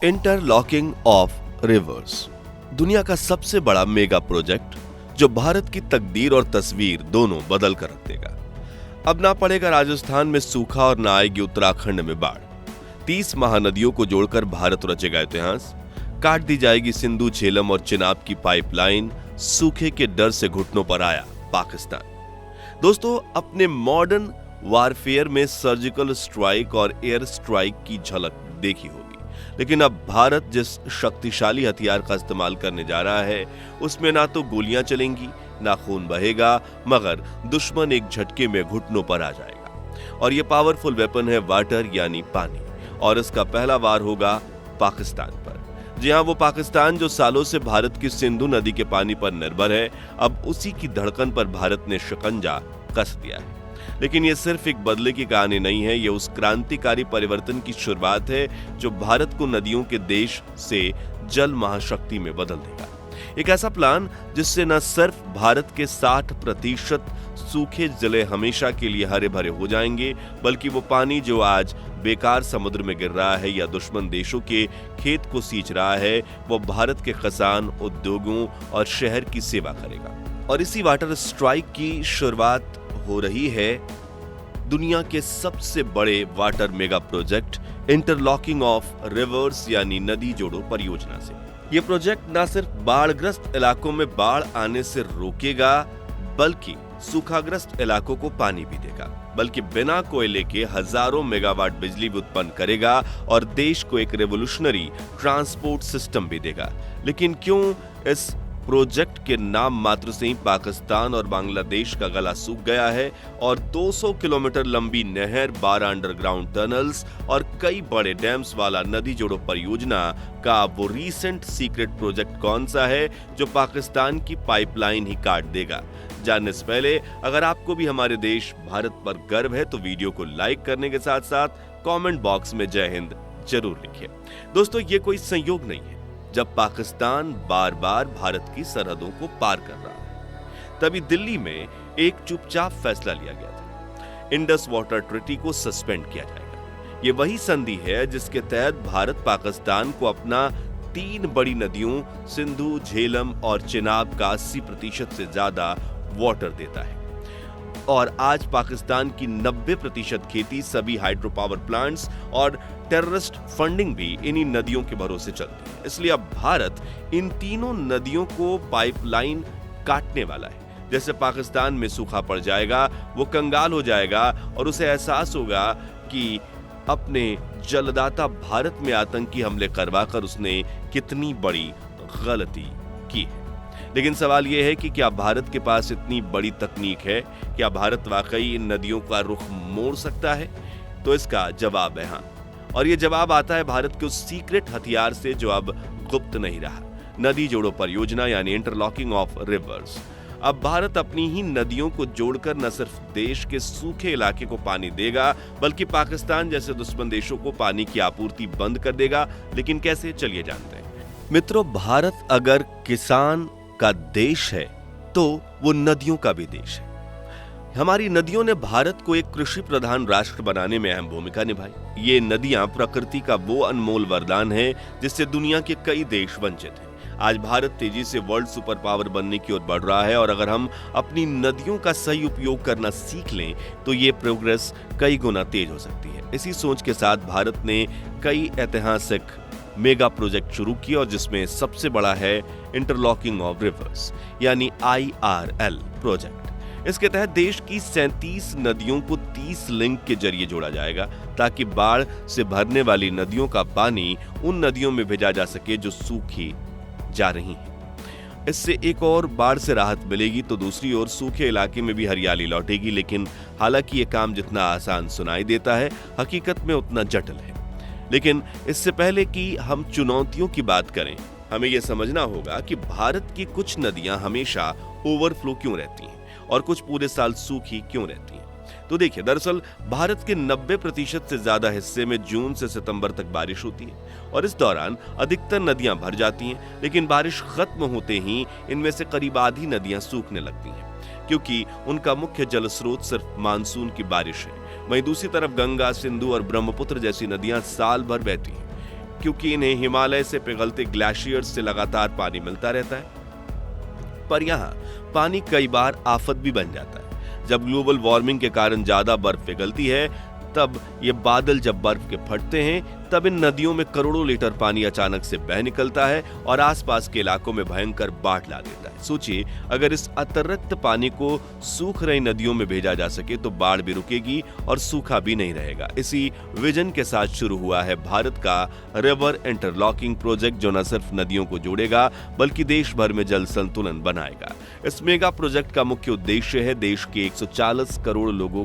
Interlocking of reverse दुनिया का सबसे बड़ा मेगा प्रोजेक्ट जो भारत की तकदीर और तस्वीर दोनों बदल कर रख देगा। अब ना पड़ेगा राजस्थान में सूखा और ना आएगी उत्तराखंड में बाढ़। 30 महानदियों को जोड़कर भारत रचेगा इतिहास। काट दी जाएगी सिंधु, झेलम और चिनाब की पाइपलाइन। सूखे के डर से घुटनों पर आया पाकिस्तान। दोस्तों, अपने मॉडर्न वारफेयर में सर्जिकल स्ट्राइक और एयर स्ट्राइक की झलक देखी होगी, लेकिन अब भारत जिस शक्तिशाली हथियार का इस्तेमाल करने जा रहा है उसमें ना तो गोलियां चलेंगी ना खून बहेगा, मगर दुश्मन एक झटके में घुटनों पर आ जाएगा। और यह पावरफुल वेपन है वाटर यानी पानी, और इसका पहला वार होगा पाकिस्तान पर। जी हां, वो पाकिस्तान जो सालों से भारत की सिंधु नदी के पानी पर निर्भर है, अब उसी की धड़कन पर भारत ने शिकंजा कस दिया है। लेकिन यह सिर्फ एक बदले की कहानी नहीं है, यह उस क्रांतिकारी परिवर्तन की शुरुआत है जो भारत को नदियों के देश से जल महाशक्ति में बदल देगा। एक ऐसा प्लान जिससे न सिर्फ भारत के 60% सूखे जिले हमेशा के लिए हरे भरे हो जाएंगे, बल्कि वो पानी जो आज बेकार समुद्र में गिर रहा है या दुश्मन देशों के खेत को सींच रहा है, वो भारत के किसान, उद्योगों और शहर की सेवा करेगा। और इसी वाटर स्ट्राइक की शुरुआत हो रही है दुनिया के सबसे बड़े water mega project interlocking of reverse यानी नदी जोड़ो परियोजना से। यह प्रोजेक्ट न सिर्फ बाढ़ग्रस्त इलाकों में बाढ़ आने से रोकेगा, बल्कि सूखाग्रस्त इलाकों को पानी भी देगा, बल्कि बिना कोयले के हजारों मेगावाट बिजली भी उत्पन्न करेगा और देश को एक रेवोल्यूशनरी ट्रांसपोर्ट सिस्टम भी देगा। लेकिन क्यों इस प्रोजेक्ट के नाम मात्र से ही पाकिस्तान और बांग्लादेश का गला सूख गया है और 200 किलोमीटर लंबी नहर, 12 अंडरग्राउंड टनल्स और कई बड़े डैम्स वाला नदी जोड़ो परियोजना का वो रीसेंट सीक्रेट प्रोजेक्ट कौन सा है जो पाकिस्तान की पाइपलाइन ही काट देगा? जानने से पहले अगर आपको भी हमारे देश भारत पर गर्व है तो वीडियो को लाइक करने के साथ साथ कमेंट बॉक्स में जय हिंद जरूर लिखिए। दोस्तों, ये कोई संयोग नहीं है जब पाकिस्तान बार बार भारत की सरहदों को पार कर रहा है, तभी दिल्ली में एक चुपचाप फैसला लिया गया था, इंडस वाटर ट्रीटी को सस्पेंड किया जाएगा। ये वही संधि है जिसके तहत भारत पाकिस्तान को अपना 3 बड़ी नदियों सिंधु, झेलम और चिनाब का 80% से ज्यादा वाटर देता है। और आज पाकिस्तान की 90% खेती, सभी हाइड्रो पावर प्लांट्स और टेररिस्ट फंडिंग भी इन्हीं नदियों के भरोसे चलती है। इसलिए अब भारत इन तीनों नदियों को पाइपलाइन काटने वाला है। जैसे पाकिस्तान में सूखा पड़ जाएगा, वो कंगाल हो जाएगा और उसे एहसास होगा कि अपने जलदाता भारत में आतंकी हमले करवाकर उसने कितनी बड़ी गलती की है। लेकिन सवाल यह है कि क्या भारत के पास इतनी बड़ी तकनीक है? क्या भारत वाकई इन नदियों का रुख मोड़ सकता है? तो इसका जवाब है हाँ। और यह जवाब आता है भारत के उस सीक्रेट हथियार से जो अब गुप्त नहीं रहा, नदी जोड़ो परियोजना यानी इंटरलॉकिंग ऑफ रिवर्स। अब भारत अपनी ही नदियों को जोड़कर न सिर्फ देश के सूखे इलाके को पानी देगा, बल्कि पाकिस्तान जैसे दुश्मन देशों को पानी की आपूर्ति बंद कर देगा। लेकिन कैसे, चलिए जानते हैं। मित्रों, भारत अगर किसान का देश है तो वो नदियों का भी देश है। हमारी नदियों ने भारत को एक कृषि प्रधान राष्ट्र बनाने में अहम भूमिका निभाई। ये नदियां प्रकृति का वो अनमोल वरदान है जिससे दुनिया के कई देश वंचित हैं। आज भारत तेजी से वर्ल्ड सुपर पावर बनने की ओर बढ़ रहा है और अगर हम अपनी नदियों का सही उपयोग करना सीख लें तो ये प्रोग्रेस कई गुना तेज हो सकती है। इसी सोच के साथ भारत ने कई ऐतिहासिक मेगा प्रोजेक्ट शुरू किए और जिसमें सबसे बड़ा है इंटरलॉकिंग ऑफ रिवर्स यानी IRL प्रोजेक्ट। इसके तहत देश की 37 नदियों को 30 लिंक के जरिए जोड़ा जाएगा ताकि बाढ़ से भरने वाली नदियों का पानी उन नदियों में भेजा जा सके जो सूखी जा रही हैं। इससे एक और बाढ़ से राहत मिलेगी तो दूसरी ओर सूखे इलाके में भी हरियाली लौटेगी। लेकिन हालांकि ये काम जितना आसान सुनाई देता है, हकीकत में उतना जटिल है। लेकिन इससे पहले कि हम चुनौतियों की बात करें, हमें यह समझना होगा कि भारत की कुछ नदियां हमेशा ओवरफ्लो क्यों रहती हैं और कुछ पूरे साल सूखी क्यों रहती हैं। तो देखिए, दरअसल भारत के 90% से ज्यादा हिस्से में जून से सितंबर तक बारिश होती है और इस दौरान अधिकतर नदियां भर जाती हैं। लेकिन बारिश खत्म होते ही इनमें से करीब आधी नदियां सूखने लगती हैं क्योंकि उनका मुख्य जल स्रोत सिर्फ मानसून की बारिश है। वहीं दूसरी तरफ गंगा, सिंधु और ब्रह्मपुत्र जैसी नदियां साल भर बहती हैं। क्योंकि इन्हें हिमालय से पिघलते ग्लेशियर्स से लगातार पानी मिलता रहता है। पर यहाँ पानी कई बार आफत भी बन जाता है। जब ग्लोबल वार्मिंग के कारण ज्यादा बर्फ पिघलती है, तब ये बादल जब बर्फ के फटते हैं, तब इन नदियों में करोड़ों लीटर पानी अचानक से बह निकलता है और आसपास के इलाकों में भयंकर बाढ़ ला देता है। सोचिए, अगर इस अतिरिक्त पानी को सूख रही नदियों में भेजा जा सके तो बाढ़ भी रुकेगी और सूखा भी नहीं रहेगा। इसी विजन के साथ शुरू हुआ है भारत का रिवर इंटरलॉकिंग प्रोजेक्ट, जो न सिर्फ नदियों को जोड़ेगा बल्कि देश भर में जल संतुलन बनाएगा। इस मेगा प्रोजेक्ट का मुख्य उद्देश्य है देश के 140 करोड़ लोगों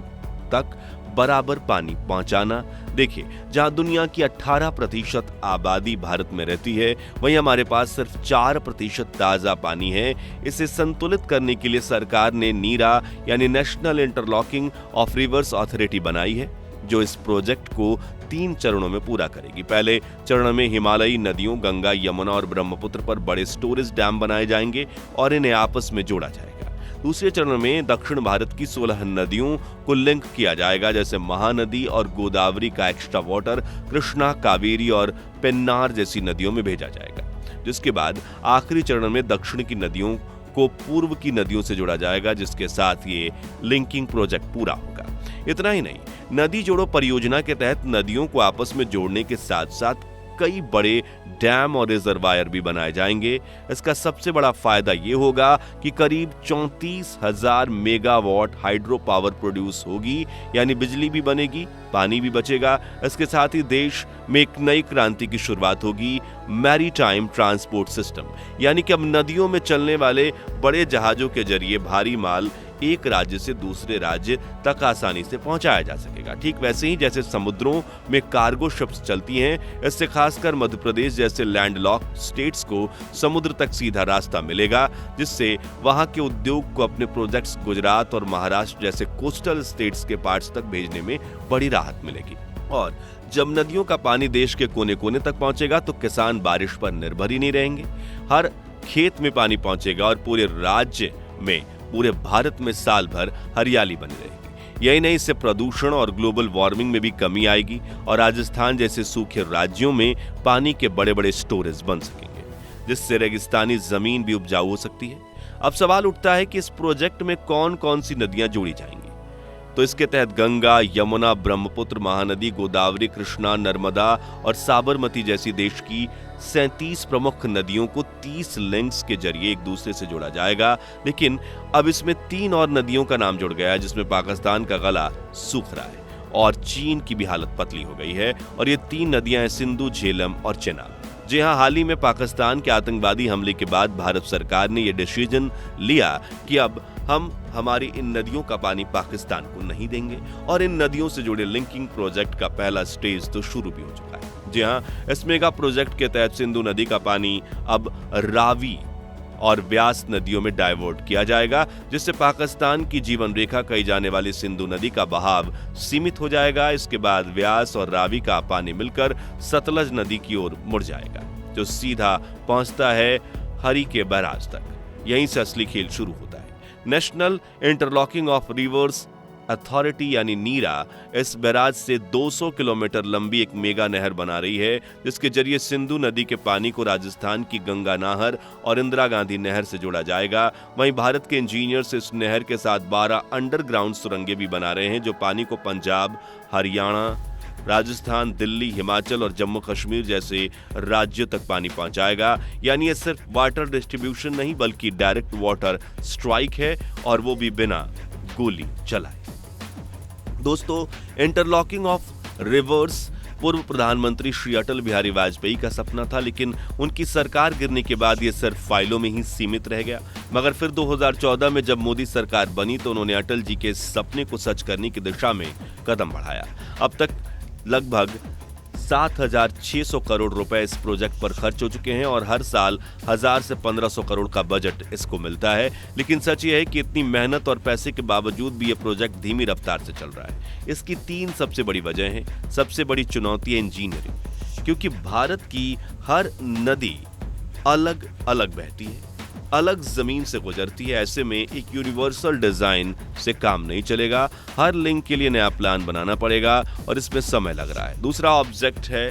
तक बराबर पानी पहुंचाना। देखिए, जहां दुनिया की 18% आबादी भारत में रहती है, वहीं हमारे पास सिर्फ 4% ताजा पानी है। इसे संतुलित करने के लिए सरकार ने नीरा यानी national interlocking of reverse authority बनाई है, जो इस प्रोजेक्ट को 3 चरणों में पूरा करेगी। पहले चरण में हिमालयी नदियों गंगा, यमुना और ब्रह्मपुत्र पर बड़े स्टोरेज डैम बनाए जाएंगे और इन्हें आपस में जोड़ा जाएगा। दूसरे चरण में दक्षिण भारत की 16 नदियों को लिंक किया जाएगा, जैसे महानदी और गोदावरी का एक्स्ट्रा वाटर कृष्णा, कावेरी और पेन्नार जैसी नदियों में भेजा जाएगा। जिसके बाद आखिरी चरण में दक्षिण की नदियों को पूर्व की नदियों से जोड़ा जाएगा, जिसके साथ ये लिंकिंग प्रोजेक्ट पूरा होगा। इतना ही नहीं, नदी जोड़ो परियोजना के तहत नदियों को आपस में जोड़ने के साथ साथ कई बड़े डैम और रिजर्वायर भी बनाए जाएंगे। इसका सबसे बड़ा फायदा ये होगा कि करीब 34,000 मेगावाट हाइड्रो पावर प्रोड्यूस होगी, यानी बिजली भी बनेगी, पानी भी बचेगा। इसके साथ ही देश में एक नई क्रांति की शुरुआत होगी, मैरीटाइम ट्रांसपोर्ट सिस्टम, यानी कि अब नदियों में चलने वाले बड़े जहाजों के जरिए भारी माल एक राज्य से दूसरे राज्य तक आसानी से पहुंचाया जा सकेगा। ठीक वैसे ही जैसे समुद्रों में कार्गो शिप्स चलती हैं, इससे खासकर मध्य प्रदेश जैसे लैंडलॉक स्टेट्स को समुद्र तक सीधा रास्ता मिलेगा, जिससे वहां के उद्योग को अपने प्रोजेक्ट्स गुजरात और महाराष्ट्र जैसे कोस्टल स्टेट्स के पार्ट्स तक भेजने में बड़ी राहत मिलेगी। और जब नदियों का पानी देश के कोने कोने तक पहुंचेगा तो किसान बारिश पर निर्भर ही नहीं रहेंगे। हर खेत में पानी पहुंचेगा और पूरे राज्य में, पूरे भारत में साल भर हरियाली बनी रहेगी। यही नहीं, इससे प्रदूषण और ग्लोबल वार्मिंग में भी कमी आएगी और राजस्थान जैसे सूखे राज्यों में पानी के बड़े बड़े स्टोरेज बन सकेंगे, जिससे रेगिस्तानी जमीन भी उपजाऊ हो सकती है। अब सवाल उठता है कि इस प्रोजेक्ट में कौन कौन सी नदियां जोड़ी जाएंगी। तो इसके तहत गंगा, यमुना, ब्रह्मपुत्र, महानदी, गोदावरी, कृष्णा, नर्मदा और साबरमती जैसी देश की 37 प्रमुख नदियों को 30 लिंक्स के जरिए एक दूसरे से जोड़ा जाएगा। लेकिन अब इसमें 3 और नदियों का नाम जुड़ गया है, जिसमें पाकिस्तान का गला सूख रहा है और चीन की भी हालत पतली हो गई है। और ये 3 नदियां हैं सिंधु, झेलम और चेनाब। जी हाँ, हाल ही में पाकिस्तान के आतंकवादी हमले के बाद भारत सरकार ने यह डिसीजन लिया कि अब हम हमारी इन नदियों का पानी पाकिस्तान को नहीं देंगे और इन नदियों से जुड़े लिंकिंग प्रोजेक्ट का पहला स्टेज तो शुरू भी हो चुका है। जी हाँ, इस मेगा प्रोजेक्ट के तहत सिंधु नदी का पानी अब रावी और व्यास नदियों में डाइवर्ट किया जाएगा, जिससे पाकिस्तान की जीवन रेखा कही जाने वाली सिंधु नदी का बहाव सीमित हो जाएगा। इसके बाद व्यास और रावी का पानी मिलकर सतलज नदी की ओर मुड़ जाएगा, जो सीधा पहुंचता है हरी के बैराज तक। यहीं से असली खेल शुरू होता है। National interlocking of reverse authority यानी नीरा इस बैराज से 200 किलोमीटर लंबी एक मेगा नहर बना रही है, जिसके जरिए सिंधु नदी के पानी को राजस्थान की गंगा नहर और इंदिरा गांधी नहर से जोड़ा जाएगा। वहीं भारत के इंजीनियर्स इस नहर के साथ 12 अंडरग्राउंड सुरंगें भी बना रहे हैं, जो पानी को पंजाब, हरियाणा, राजस्थान, दिल्ली, हिमाचल और जम्मू कश्मीर जैसे राज्यों तक पानी पहुंचाएगा। यानी ये सिर्फ वाटर डिस्ट्रीब्यूशन नहीं बल्कि डायरेक्ट वाटर स्ट्राइक है, और वो भी बिना गोली चलाए। दोस्तों, इंटरलॉकिंग ऑफ रिवर्स पूर्व प्रधानमंत्री श्री अटल बिहारी वाजपेयी का सपना था, लेकिन उनकी सरकार गिरने के बाद यह सिर्फ फाइलों में ही सीमित रह गया। मगर फिर 2014 में जब मोदी सरकार बनी तो उन्होंने अटल जी के सपने को सच करने की दिशा में कदम बढ़ाया। अब तक लगभग 7,600 करोड़ रुपए इस प्रोजेक्ट पर खर्च हो चुके हैं और हर साल 1,000 से 1,500 करोड़ का बजट इसको मिलता है। लेकिन सच ये है कि इतनी मेहनत और पैसे के बावजूद भी ये प्रोजेक्ट धीमी रफ्तार से चल रहा है। इसकी 3 सबसे बड़ी वजह हैं। सबसे बड़ी चुनौती है इंजीनियरिंग, क्योंकि भारत की हर नदी अलग अलग बहती है, अलग जमीन से गुजरती है। ऐसे में एक यूनिवर्सल डिजाइन से काम नहीं चलेगा। हर लिंक के लिए नया प्लान बनाना पड़ेगा और इसमें समय लग रहा है। दूसरा ऑब्जेक्ट है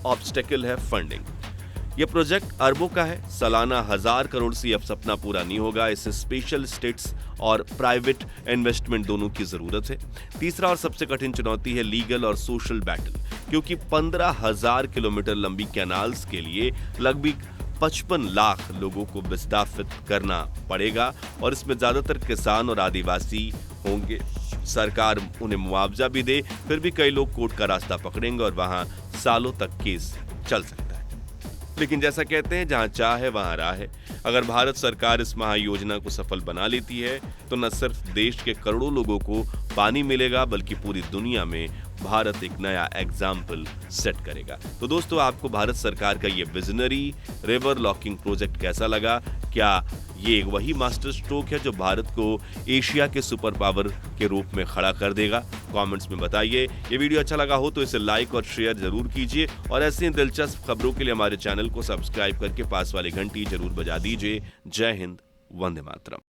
ऑब्स्टेकल है फंडिंग। यह प्रोजेक्ट अरबों का है, सालाना 1000 करोड़ से अब सपना पूरा नहीं होगा। इसे स्पेशल स्टेट्स और प्राइवेट इन्वेस्टमेंट दोनों की जरूरत है। तीसरा और सबसे कठिन चुनौती है लीगल और सोशल बैटल, क्योंकि 15,000 किलोमीटर लंबी कैनाल्स के लिए लगभग 55 लाख लोगों को विस्थापित करना पड़ेगा और इसमें ज्यादातर किसान और आदिवासी होंगे। सरकार उन्हें मुआवजा भी दे, फिर भी कई लोग कोर्ट का रास्ता पकड़ेंगे और वहां सालों तक केस चल सकता है। लेकिन जैसा कहते हैं, जहां चाह है वहां राह है। अगर भारत सरकार इस महायोजना को सफल बना लेती है तो न सिर्फ देश के करोड़ों लोगों को पानी मिलेगा, बल्कि पूरी दुनिया में भारत एक नया एग्जाम्पल सेट करेगा। तो दोस्तों, आपको भारत सरकार का ये विजनरी रिवर लॉकिंग प्रोजेक्ट कैसा लगा? क्या ये वही मास्टर स्ट्रोक है जो भारत को एशिया के सुपर पावर के रूप में खड़ा कर देगा? कमेंट्स में बताइए। ये वीडियो अच्छा लगा हो तो इसे लाइक और शेयर जरूर कीजिए और ऐसी दिलचस्प खबरों के लिए हमारे चैनल को सब्सक्राइब करके पास वाली घंटी जरूर बजा दीजिए। जय हिंद, वंदे मातरम।